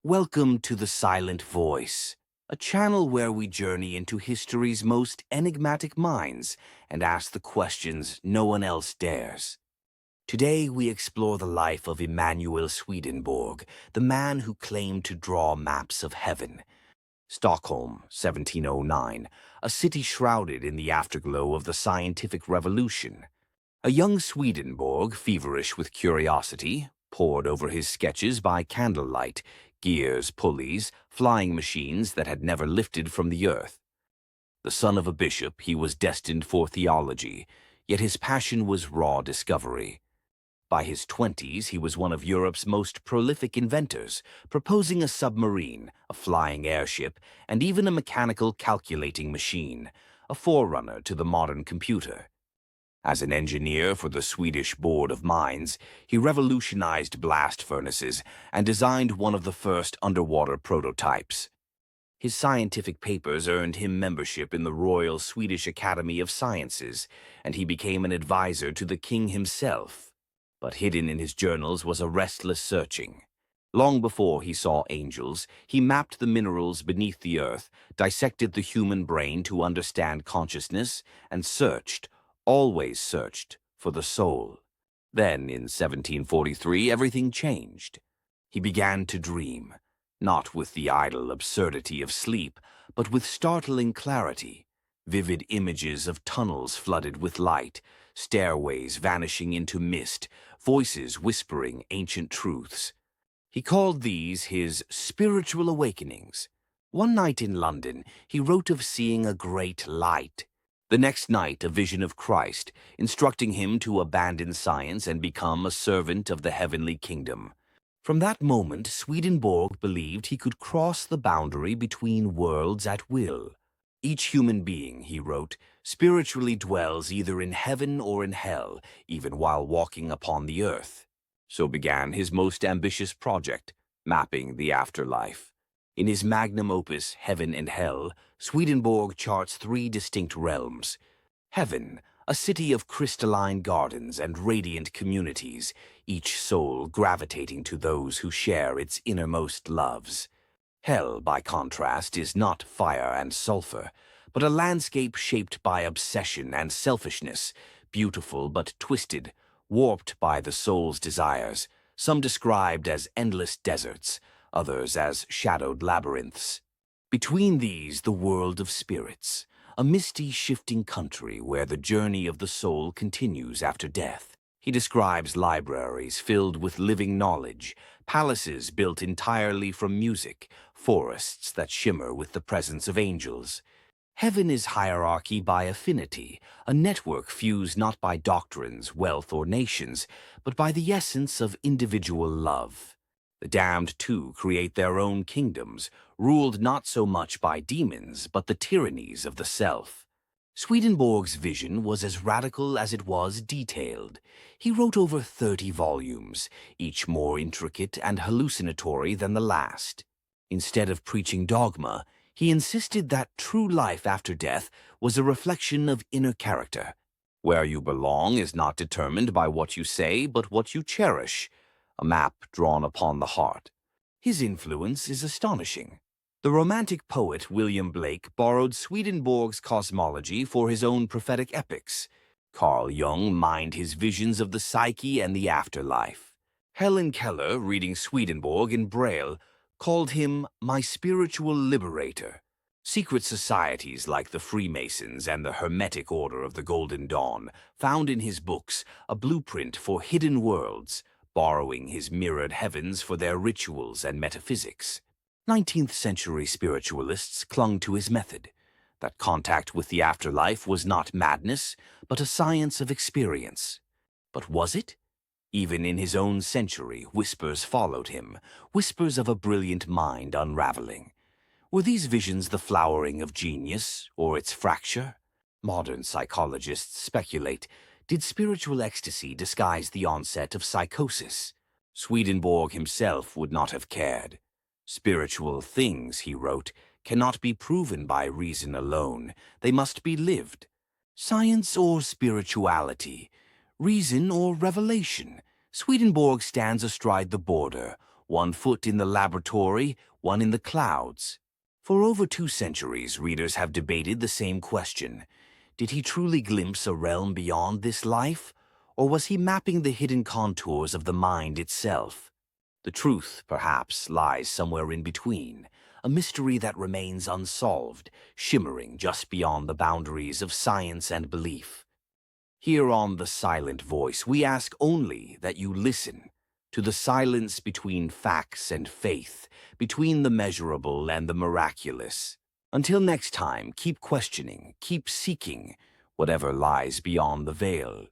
Welcome to The Silent Voice, a channel where we journey into history's most enigmatic minds and ask the questions no one else dares. Today we explore the life of Emanuel Swedenborg, the man who claimed to draw maps of heaven. Stockholm, 1709, a city shrouded in the afterglow of the scientific revolution. A young Swedenborg, feverish with curiosity, pored over his sketches by candlelight, gears, pulleys, flying machines that had never lifted from the earth. The son of a bishop, he was destined for theology, yet his passion was raw discovery. By his 20s, he was one of Europe's most prolific inventors, proposing a submarine, a flying airship, and even a mechanical calculating machine, a forerunner to the modern computer. As an engineer for the Swedish Board of Mines, he revolutionized blast furnaces and designed one of the first underwater prototypes. His scientific papers earned him membership in the Royal Swedish Academy of Sciences, and he became an advisor to the king himself. But hidden in his journals was a restless searching. Long before he saw angels, he mapped the minerals beneath the earth, dissected the human brain to understand consciousness, and always searched, for the soul. Then, in 1743, everything changed. He began to dream, not with the idle absurdity of sleep, but with startling clarity. Vivid images of tunnels flooded with light, stairways vanishing into mist, voices whispering ancient truths. He called these his spiritual awakenings. One night in London, he wrote of seeing a great light. The next night, a vision of Christ, instructing him to abandon science and become a servant of the heavenly kingdom. From that moment, Swedenborg believed he could cross the boundary between worlds at will. Each human being, he wrote, spiritually dwells either in heaven or in hell, even while walking upon the earth. So began his most ambitious project, mapping the afterlife. In his magnum opus, Heaven and Hell, Swedenborg charts three distinct realms. Heaven, a city of crystalline gardens and radiant communities, each soul gravitating to those who share its innermost loves. Hell, by contrast, is not fire and sulfur, but a landscape shaped by obsession and selfishness, beautiful but twisted, warped by the soul's desires, some described as endless deserts, others as shadowed labyrinths. Between these, the world of spirits, a misty, shifting country where the journey of the soul continues after death. He describes libraries filled with living knowledge, palaces built entirely from music, forests that shimmer with the presence of angels. Heaven is hierarchy by affinity, a network fused not by doctrines, wealth, or nations, but by the essence of individual love. The damned, too, create their own kingdoms, ruled not so much by demons, but the tyrannies of the self. Swedenborg's vision was as radical as it was detailed. He wrote over 30 volumes, each more intricate and hallucinatory than the last. Instead of preaching dogma, he insisted that true life after death was a reflection of inner character. Where you belong is not determined by what you say, but what you cherish. A map drawn upon the heart. His influence is astonishing. The Romantic poet William Blake borrowed Swedenborg's cosmology for his own prophetic epics. Carl Jung mined his visions of the psyche and the afterlife. Helen Keller, reading Swedenborg in Braille, called him my spiritual liberator. Secret societies like the Freemasons and the Hermetic Order of the Golden Dawn found in his books a blueprint for hidden worlds, borrowing his mirrored heavens for their rituals and metaphysics. 19th-century spiritualists clung to his method. That contact with the afterlife was not madness, but a science of experience. But was it? Even in his own century, whispers followed him, whispers of a brilliant mind unraveling. Were these visions the flowering of genius, or its fracture? Modern psychologists speculate. Did spiritual ecstasy disguise the onset of psychosis? Swedenborg himself would not have cared. Spiritual things, he wrote, cannot be proven by reason alone. They must be lived. Science or spirituality? Reason or revelation? Swedenborg stands astride the border, one foot in the laboratory, one in the clouds. For over 2 centuries, readers have debated the same question. Did he truly glimpse a realm beyond this life? Or was he mapping the hidden contours of the mind itself? The truth, perhaps, lies somewhere in between, a mystery that remains unsolved, shimmering just beyond the boundaries of science and belief. Here on The Silent Voice, we ask only that you listen to the silence between facts and faith, between the measurable and the miraculous. Until next time, keep questioning, keep seeking whatever lies beyond the veil.